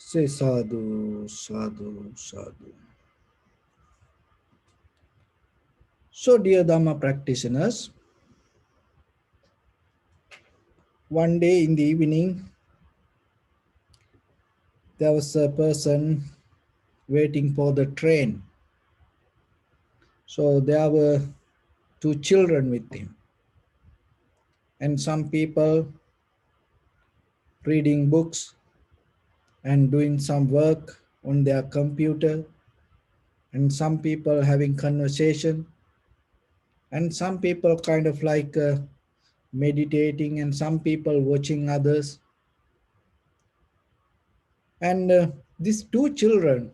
Say sadhu, sadhu, sadhu. So, dear Dharma practitioners, one day in the evening, there was a person waiting for the train. So, there were two children with him, and some people reading books and doing some work on their computer, and some people having conversation, and some people kind of like meditating, and some people watching others. And these two children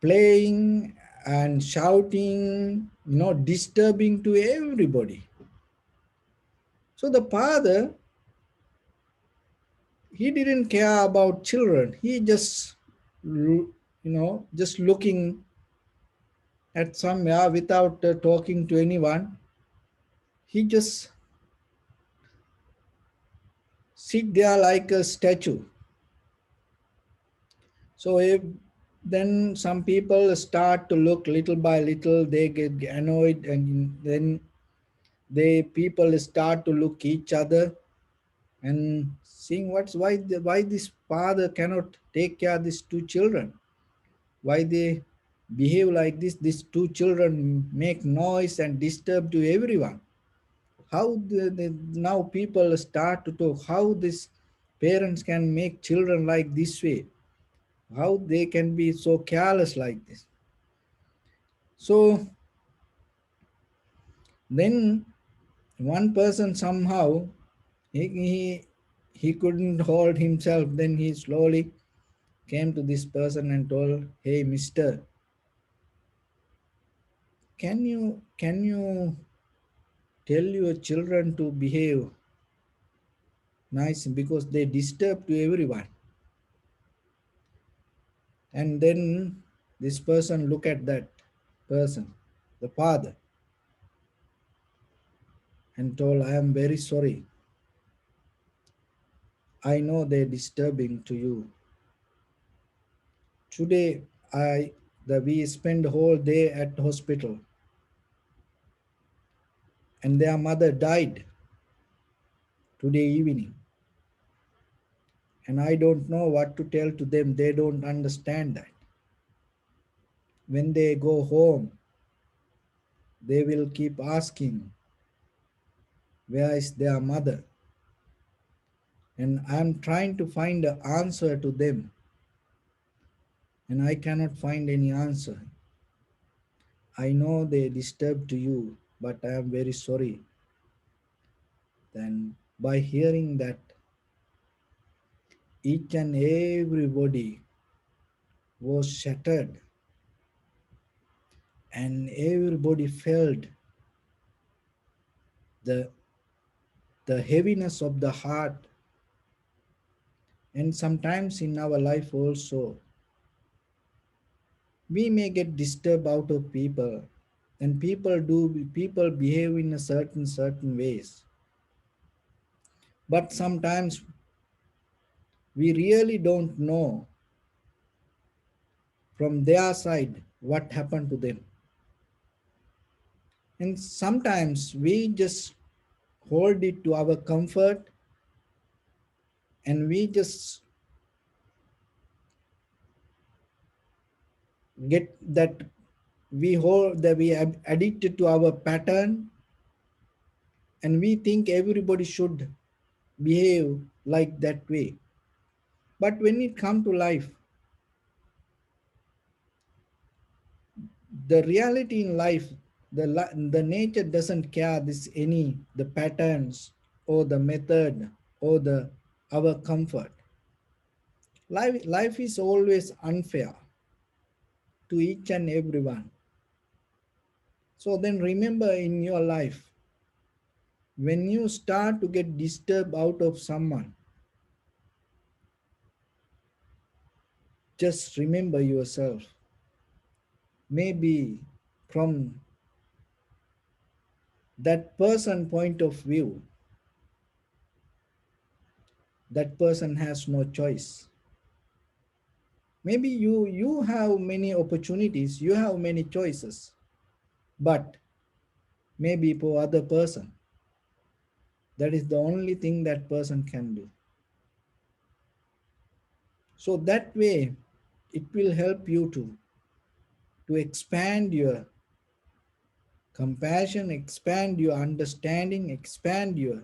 playing and shouting, disturbing to everybody. So the father, he didn't care about children. He just, just looking at somewhere without talking to anyone. He just sit there like a statue. So if then some people start to look little by little, they get annoyed, and then they people start to look each other and seeing why this father cannot take care of these two children, why they behave like this. These two children make noise and disturb to everyone. How now people start to talk, how these parents can make children like this way, how they can be so careless like this. So then one person somehow he, he he couldn't hold himself. Then he slowly came to this person and told, "Hey, mister, can you tell your children to behave nice because they disturb to everyone?" And then this person look at that person, the father, and told, "I am very sorry. I know they're disturbing to you. Today we spent whole day at hospital, and their mother died today evening. And I don't know what to tell to them. They don't understand that. When they go home, they will keep asking, where is their mother? And I'm trying to find an answer to them, and I cannot find any answer. I know they disturb to you, but I am very sorry." Then, by hearing that, each and everybody was shattered, and everybody felt the, the heaviness of the heart. And sometimes in our life also, we may get disturbed out of people, and people behave in a certain ways. But sometimes we really don't know from their side what happened to them. And sometimes we just hold it to our comfort, and we just get that, we hold that we are addicted to our pattern, and we think everybody should behave like that way. But when it comes to life, the reality in life, the nature doesn't care this any the patterns or the method or the our comfort. Life is always unfair to each and everyone. So then remember, in your life, when you start to get disturbed out of someone, just remember yourself. Maybe from that person point of view, that person has no choice. Maybe you have many opportunities, you have many choices, but maybe for other person, that is the only thing that person can do. So that way it will help you to expand your compassion, expand your understanding, expand your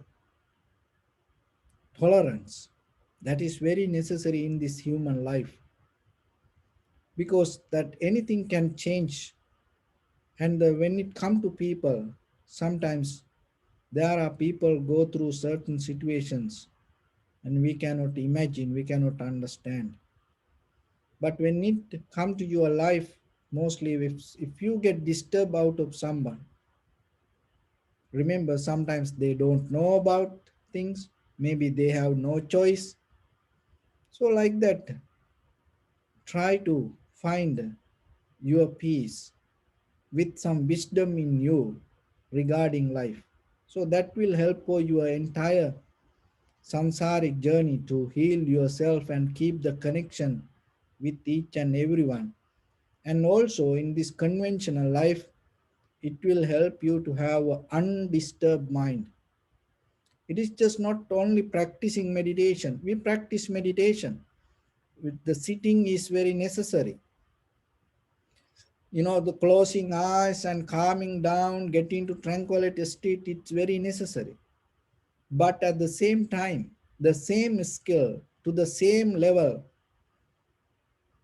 tolerance. That is very necessary in this human life, because that anything can change. And when it come to people, sometimes there are people go through certain situations and we cannot imagine, we cannot understand. But when it come to your life, mostly if you get disturbed out of someone, remember sometimes they don't know about things, maybe they have no choice. So like that, try to find your peace with some wisdom in you regarding life. So that will help for your entire samsaric journey to heal yourself and keep the connection with each and everyone. And also in this conventional life, it will help you to have an undisturbed mind. It is just not only practicing meditation. We practice meditation. With the sitting is very necessary. The closing eyes and calming down, getting to tranquility state, it's very necessary. But at the same time, the same skill to the same level,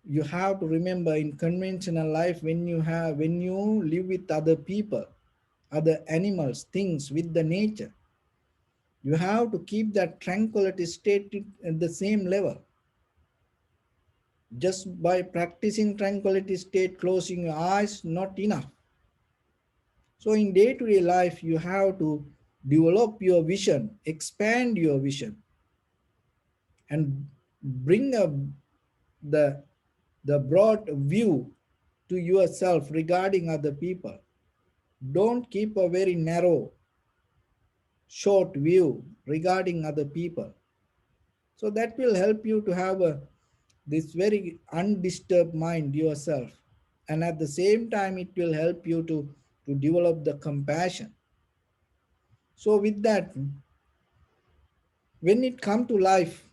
you have to remember in conventional life, when you live with other people, other animals, things, with the nature, you have to keep that tranquility state at the same level. Just by practicing tranquility state, closing your eyes, not enough. So in day-to-day life, you have to develop your vision, expand your vision, and bring up the, the broad view to yourself regarding other people. Don't keep a very narrow, short view regarding other people. So that will help you to have this very undisturbed mind yourself. And at the same time, it will help you to develop the compassion. So with that, when it comes to life,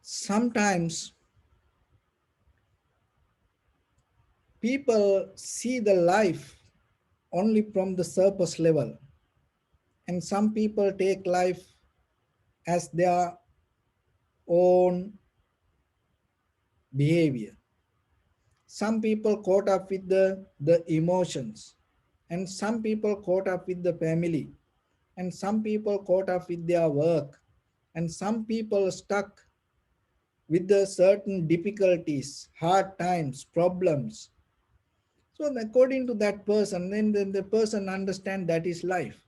sometimes people see the life only from the surface level, and some people take life as their own behavior. Some people caught up with the emotions, and some people caught up with the family, and some people caught up with their work, and some people stuck with the certain difficulties, hard times, problems. So according to that person, then the person understand that is life.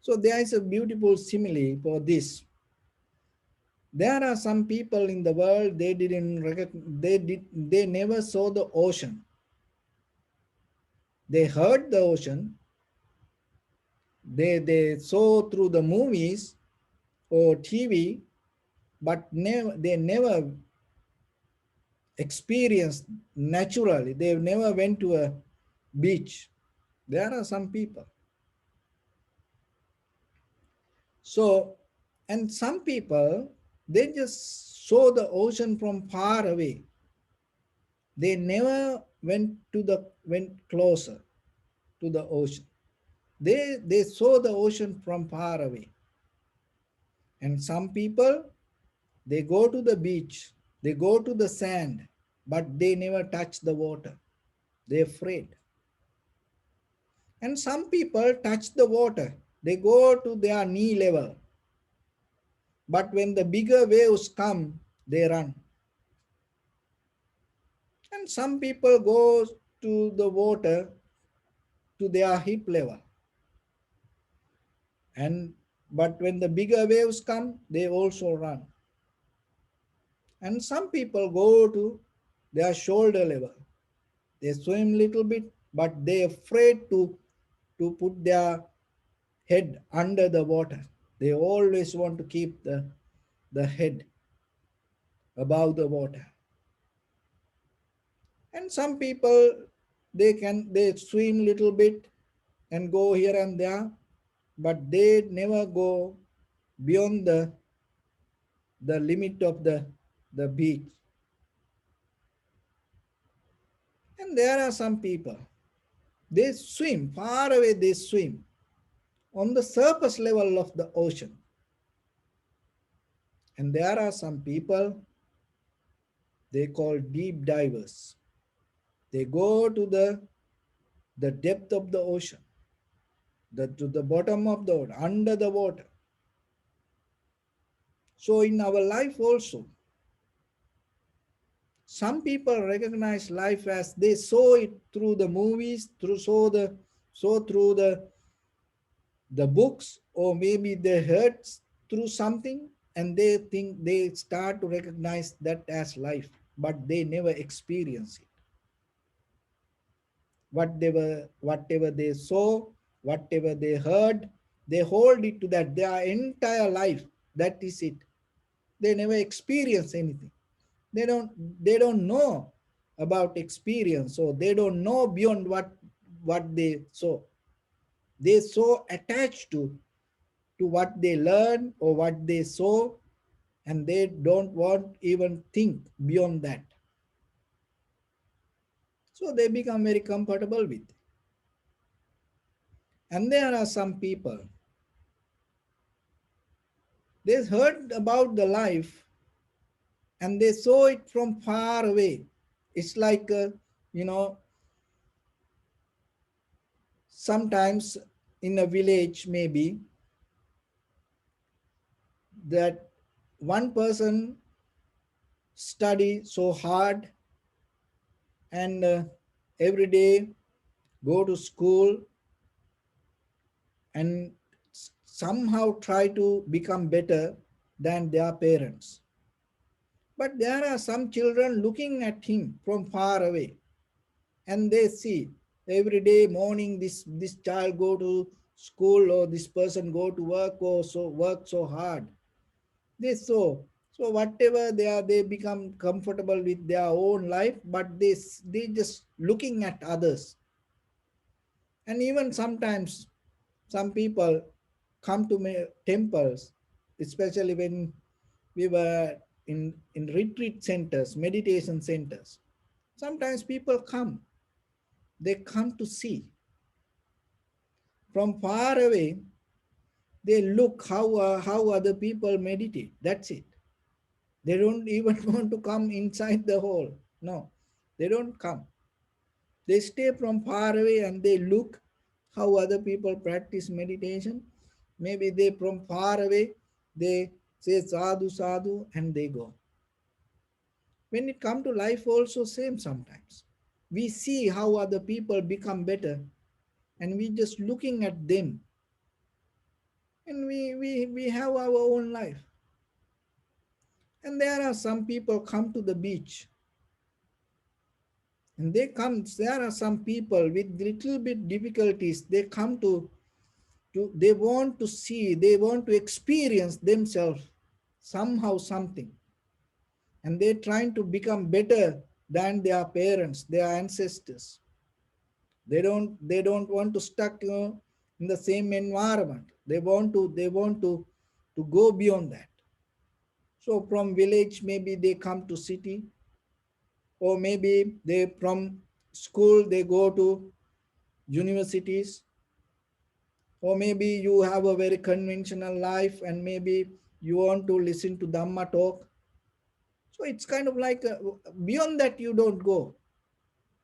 So there is a beautiful simile for this. There are some people in the world, they didn't they never saw the ocean. They heard the ocean, they saw through the movies or TV, but they never experienced naturally. They never went to a beach. There are some people. So, and some people, they just saw the ocean from far away. They never went closer to the ocean. They saw the ocean from far away. And some people, they go to the beach, they go to the sand, but they never touch the water. They're afraid. And some people touch the water. They go to their knee level. But when the bigger waves come, they run. And some people go to the water to their hip level. And but when the bigger waves come, they also run. And some people go to their shoulder level. They swim little bit, but they afraid to put their head under the water. They always want to keep the head above the water. And some people, they swim little bit and go here and there, but they never go beyond the limit of the beach. And there are some people, they swim far away, they swim on the surface level of the ocean. And there are some people, they call deep divers. They go to the depth of the ocean, to the bottom of the water, under the water. So in our life also, some people recognize life as they saw it through the movies, through the books, or maybe they heard through something, and they think they start to recognize that as life, but they never experience it. Whatever they saw, whatever they heard, they hold it to that their entire life. That is it. They never experience anything. They don't know about experience, so they don't know beyond what they saw. They so attached to what they learn or what they saw, and they don't want even think beyond that. So they become very comfortable with it. And there are some people, they heard about the life and they saw it from far away. It's like you know sometimes in a village, maybe, that one person study so hard and every day go to school and somehow try to become better than their parents. But there are some children looking at him from far away, and they see every day morning this child go to school, or this person go to work, or so work so hard. They so whatever they are, they become comfortable with their own life, but they just looking at others. And even sometimes some people come to temples, especially when we were in retreat centers, meditation centers. Sometimes people come, they come to see from far away. They look how other people meditate. That's it. They don't even want to come inside the hall. No, they don't come. They stay from far away and they look how other people practice meditation. Maybe they from far away, they say sadhu sadhu and they go. When it come to life also same sometimes. We see how other people become better and we just looking at them, and we have our own life. And there are some people come to the beach, and there are some people with little bit difficulties, they come to they want to see, they want to experience themselves somehow something, and they're trying to become better than their parents, their ancestors. They don't want to stuck in the same environment. They want to go beyond that. So from village maybe they come to city, or maybe they from school they go to universities, or maybe you have a very conventional life and maybe you want to listen to Dharma talk. So it's kind of like beyond that you don't go.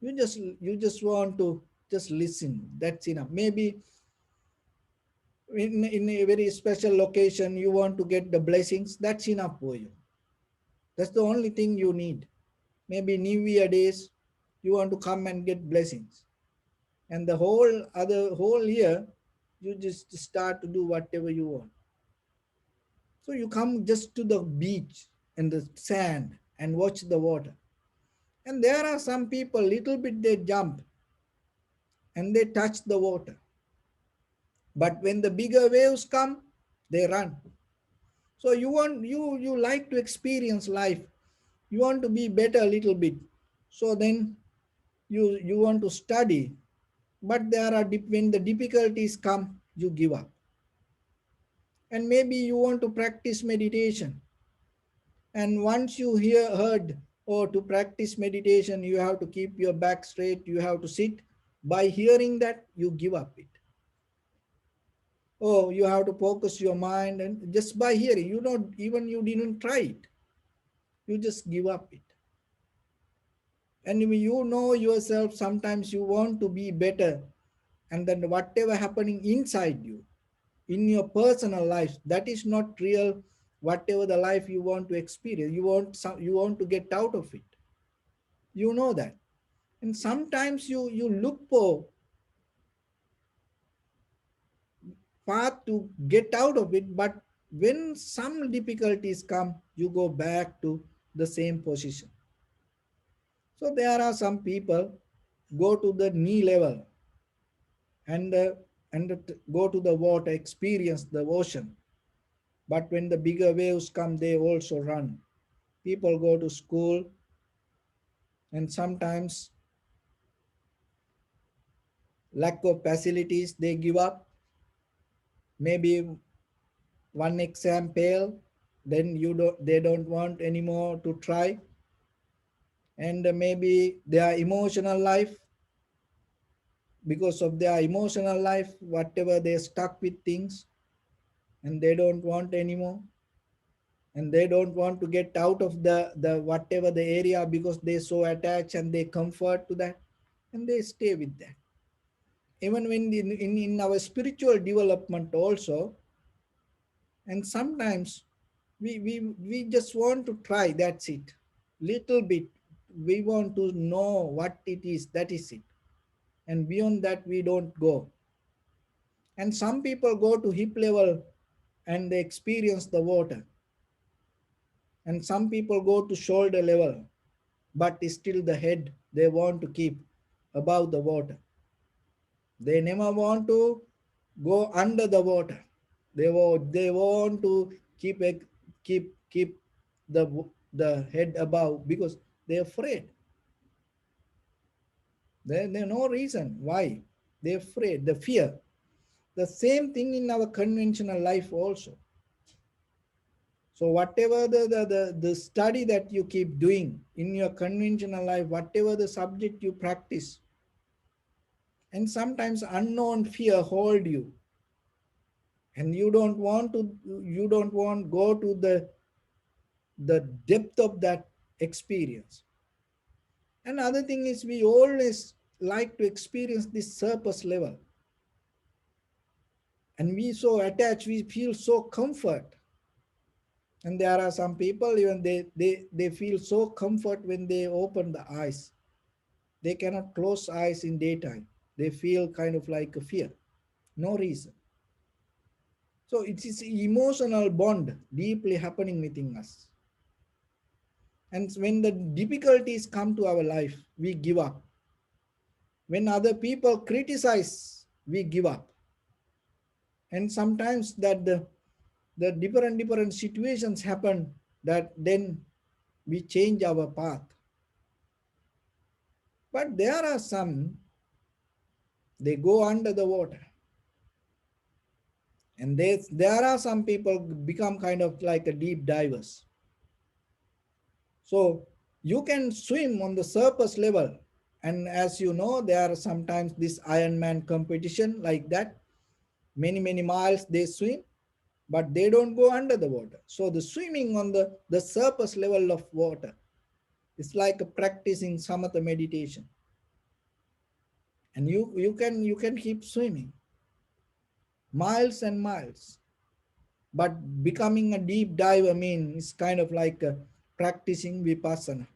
You just want to just listen. That's enough. Maybe in a very special location you want to get the blessings. That's enough for you. That's the only thing you need. Maybe New Year days you want to come and get blessings, and the whole year you just start to do whatever you want. So you come just to the beach and the sand and watch the water. And there are some people, little bit they jump and they touch the water. But when the bigger waves come, they run. So you like to experience life, you want to be better a little bit, so then you want to study, but there are when the difficulties come, you give up. And maybe you want to practice meditation, and once you heard, oh, to practice meditation you have to keep your back straight, you have to sit, by hearing that you give up it. Oh, you have to focus your mind, and just by hearing, you don't even, you didn't try it, you just give up it. And you know yourself, sometimes you want to be better, and then whatever happening inside you, in your personal life, that is not real. Whatever the life you want to experience, you want to get out of it, you know that. And sometimes you look for path to get out of it, but when some difficulties come, you go back to the same position. So there are some people go to the knee level, and go to the water, experience the ocean, but when the bigger waves come, they also run. People go to school, and sometimes lack of facilities, they give up. Maybe one exam fail, then they don't want anymore to try. And maybe their emotional life, because of their emotional life, whatever, they stuck with things, and they don't want anymore, and they don't want to get out of the whatever the area, because they so attach and they comfort to that, and they stay with that. Even when in our spiritual development also, and sometimes we just want to try, that's it, little bit, we want to know what it is, that is it, and beyond that we don't go. And some people go to hip level and they experience the water, and some people go to shoulder level, but still the head they want to keep above the water. They never want to go under the water. They want to keep the head above, because they're afraid. There's no reason why they're afraid. The fear. The same thing in our conventional life also. So whatever the study that you keep doing in your conventional life, whatever the subject you practice, and sometimes unknown fear hold you, and you don't want go to the depth of that experience. Another thing is, we always like to experience this surface level, and we so attached, we feel so comfort. And there are some people, even they feel so comfort when they open the eyes, they cannot close eyes in daytime, they feel kind of like a fear, no reason. So it is emotional bond deeply happening within us. And when the difficulties come to our life, we give up. When other people criticize, we give up. And sometimes that the different situations happen, that then we change our path. But there are some, they go under the water. And there are some people become kind of like a deep divers. So you can swim on the surface level. And as you know, there are sometimes this Ironman competition like that. Many miles they swim, but they don't go under the water. So the swimming on the surface level of water is like a practicing samatha meditation. And you can keep swimming miles and miles. But becoming a deep diver is kind of like practicing vipassana.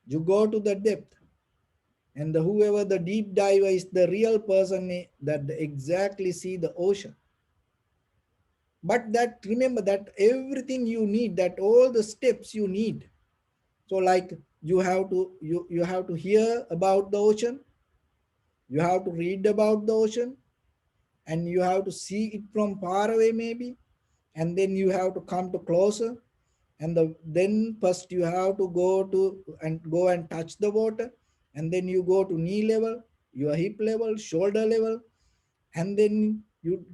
You go to the depth, and whoever the deep diver is, the real person that exactly see the ocean. But that, remember that everything you need, that all the steps you need. So like you have to hear about the ocean, you have to read about the ocean, and you have to see it from far away maybe, and then you have to come to closer, and then first you have to go and touch the water, and then you go to knee level, your hip level, shoulder level, and then you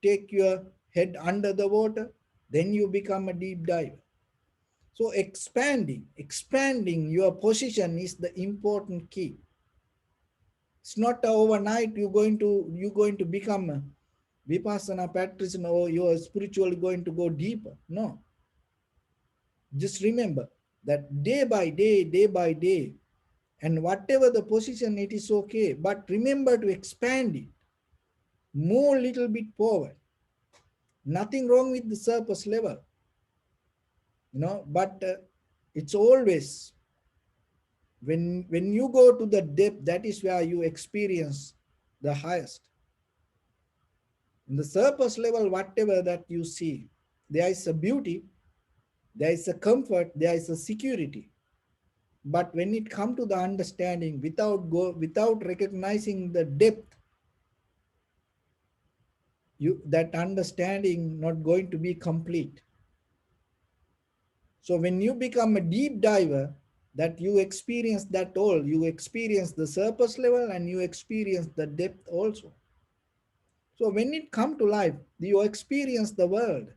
take your head under the water, then you become a deep diver. So expanding your position is the important key. It's not overnight you're going to become a vipassana practitioner or you're spiritually going to go deeper. No, just remember that day by day, and whatever the position, it is okay. But remember to expand it, move a little bit forward. Nothing wrong with the surface level, but it's always when you go to the depth, that is where you experience the highest. In the surface level, whatever that you see, there is a beauty, there is a comfort, there is a security. But when it comes to the understanding, without recognizing the depth, that understanding not going to be complete. So when you become a deep diver, that you experience that all, you experience the surface level and you experience the depth also. So when it comes to life, you experience the world.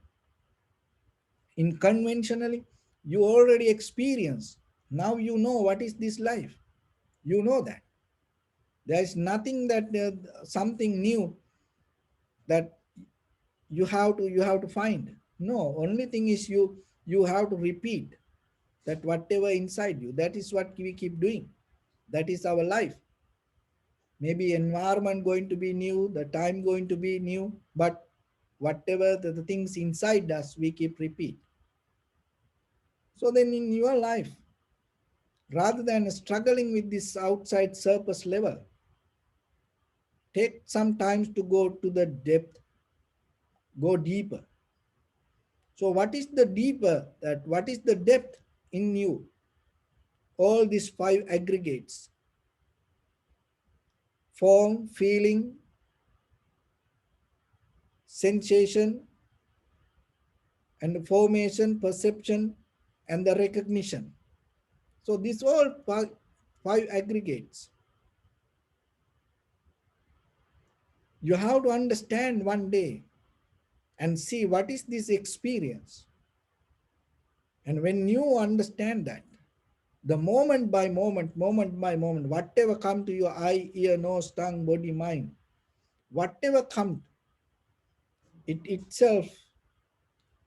In conventionally, you already experience. Now you know what is this life. You know that. There is nothing that something new that you have to find. No, only thing is you have to repeat that whatever inside you. That is what we keep doing. That is our life. Maybe environment going to be new, the time going to be new, but whatever the things inside us, we keep repeat. So then in your life, rather than struggling with this outside surface level, take some time to go to the depth, go deeper. So what is the deeper, that what is the depth in you? All these five aggregates: form, feeling, sensation, and formation, perception, and the recognition. So these all five aggregates. You have to understand one day and see what is this experience. And when you understand that, the moment by moment, whatever come to your eye, ear, nose, tongue, body, mind, whatever comes, it itself,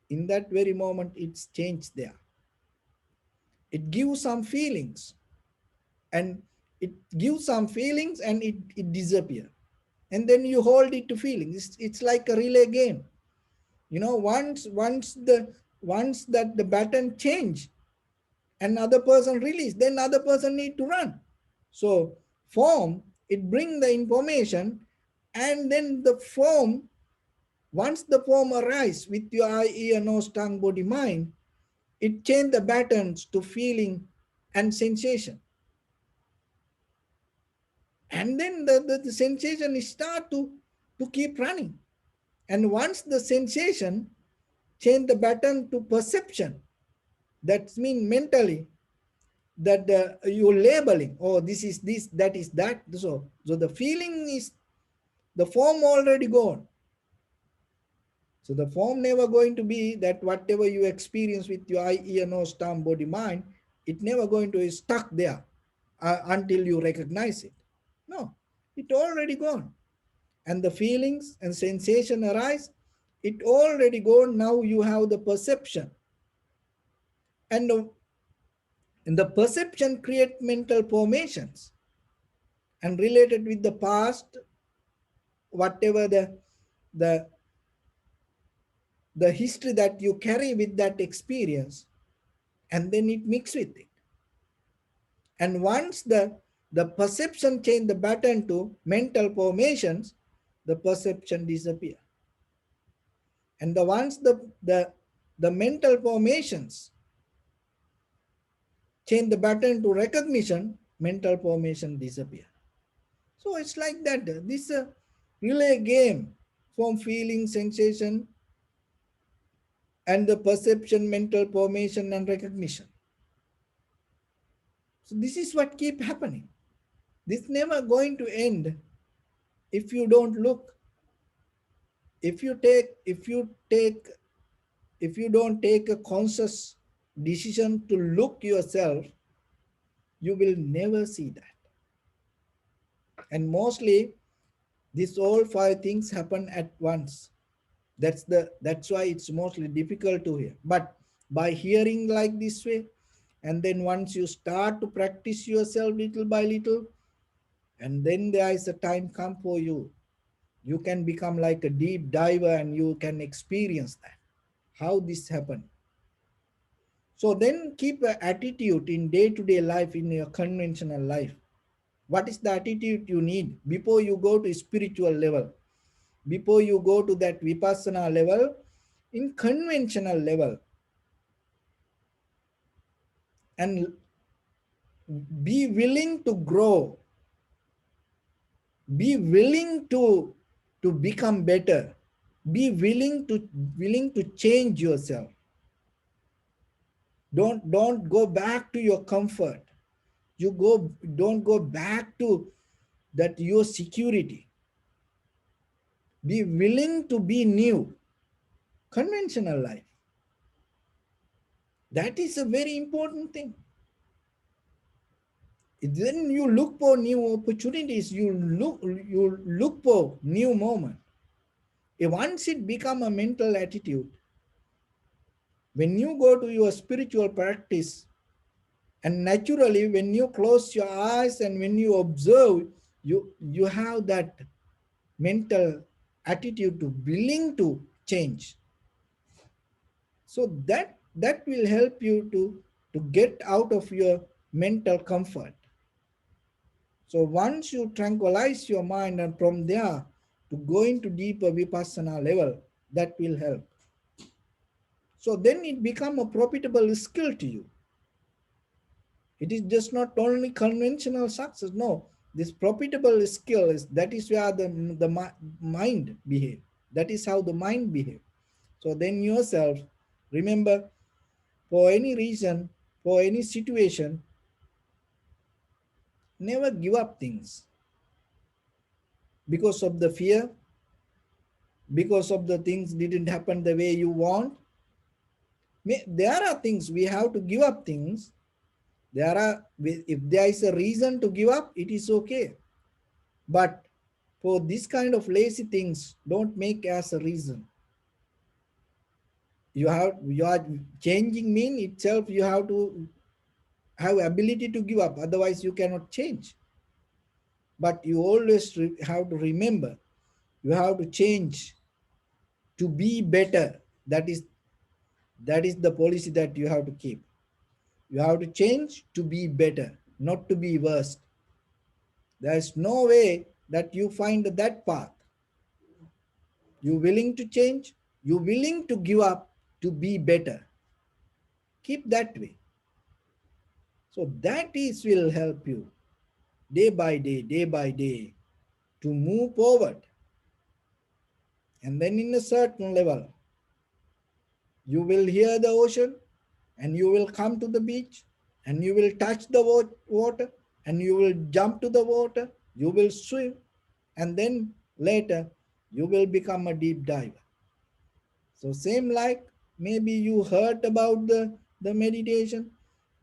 in that very moment, it's changed there. It gives some feelings, and it disappears. And then you hold it to feelings. It's like a relay game. Once that the button change, another person release, then other person need to run. So form, it bring the information, and then the form, once the form arise with your eye, ear, nose, tongue, body, mind, it change the patterns to feeling and sensation. And then the sensation start to keep running. And once the sensation change the pattern to perception, that means mentally that you're labeling, oh, this is this, that is that. So the feeling is, the form already gone. So the form never going to be that whatever you experience with your eye, ear, nose, tongue, body, mind, it never going to be stuck there until you recognize it. No, it already gone. And the feelings and sensation arise, it already gone. Now you have the perception. And the perception create mental formations, and related with the past, whatever the the history that you carry with that experience, and then it mix with it. And once the perception change the pattern to mental formations, the perception disappear. And once the mental formations change the pattern to recognition, mental formation disappear. So it's like that. This is a relay game. from feeling, sensation, and the perception, mental formation, and recognition. So this is what keep happening. This never going to end if you don't look. If you take, if you take, if you don't take a conscious decision to look yourself, you will never see that. And mostly, these all five things happen at once. That's why it's mostly difficult to hear. But by hearing like this way, and then once you start to practice yourself little by little, and then there is a time come for you, you can become like a deep diver and you can experience that how this happened. So then keep an attitude in day-to-day life, in your conventional life. What is the attitude you need before you go to spiritual level, before you go to that vipassana level? In conventional level, and be willing to grow, be willing to become better, be willing to change yourself. Don't go back to your comfort. Don't go back to that your security. Be willing to be new. Conventional life, that is a very important thing. Then you look for new opportunities, you look for new moment. Once it become a mental attitude, when you go to your spiritual practice, and naturally when you close your eyes and when you observe, you have that mental attitude to willing to change. So that will help you to get out of your mental comfort. So once you tranquilize your mind, and from there to go into deeper vipassana level, that will help. So then it become a profitable skill to you. It is just not only conventional success. No, this profitable skill is, that is where the mind behave. That is how the mind behave. So then yourself, remember, for any reason, for any situation, never give up things because of the fear, because of the things didn't happen the way you want. There are things we have to give up things. There are, if there is a reason to give up, it is okay. But for this kind of lazy things, don't make as a reason. You are changing mean itself, you have to have ability to give up, otherwise you cannot change. But you always have to remember, you have to change to be better. That is the policy that you have to keep. You have to change to be better, not to be worse. There is no way that you find that path. You willing to change, you willing to give up to be better. Keep that way. So that is will help you day by day to move forward. And then in a certain level, you will hear the ocean, and you will come to the beach, and you will touch the water, and you will jump to the water, you will swim, and then later you will become a deep diver. So same like, maybe you heard about the meditation,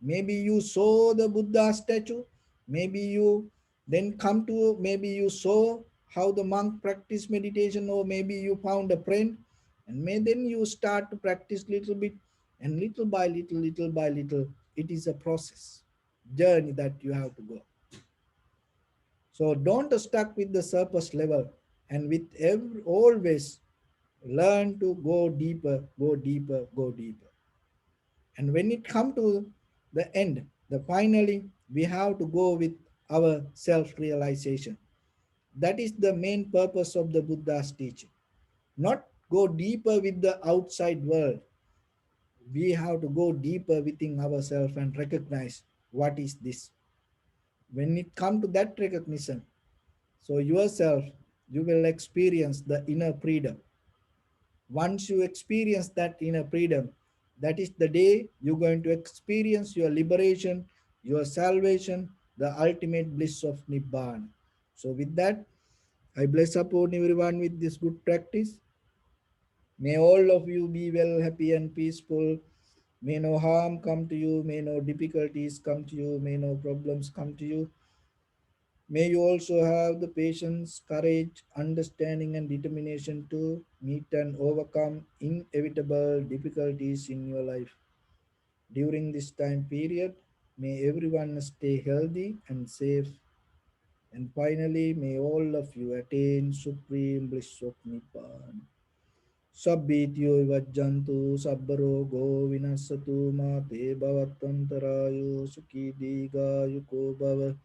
maybe you saw the Buddha statue, maybe you then come to, maybe you saw how the monk practice meditation, or maybe you found a friend, and then you start to practice little bit, and little by little, it is a process, journey that you have to go. So don't stuck with the surface level, and with always learn to go deeper, go deeper, go deeper. And when it come to the end, the finally we have to go with our self-realization. That is the main purpose of the Buddha's teaching. Not go deeper with the outside world. We have to go deeper within ourselves and recognize what is this. When it come to that recognition, so yourself, you will experience the inner freedom. Once you experience that inner freedom, that is the day you're going to experience your liberation, your salvation, the ultimate bliss of Nibbana. So, with that, I bless upon everyone with this good practice. May all of you be well, happy, and peaceful. May no harm come to you, may no difficulties come to you, may no problems come to you. May you also have the patience, courage, understanding, and determination to meet and overcome inevitable difficulties in your life. During this time period, may everyone stay healthy and safe. And finally, may all of you attain supreme bliss of Nibbana. Sabbityo vajjantu sabbarogo vinasatu mate bhavatvantarayo sukhi digayuko bhava.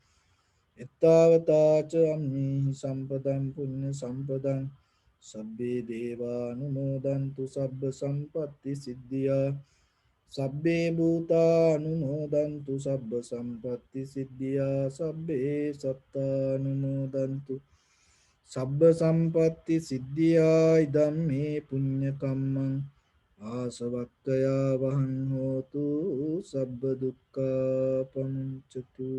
Ittavata cha ammi sampadam punya sampadam sabbe deva anumodantu sabba sampatti siddhya sabbe bhuta anumodantu sabba sampatti siddhya sabbe satta anumodantu sabba sampatti siddhya idam me punya kammang asavakkaya vahan hotu sabba dukkha pamuncatu.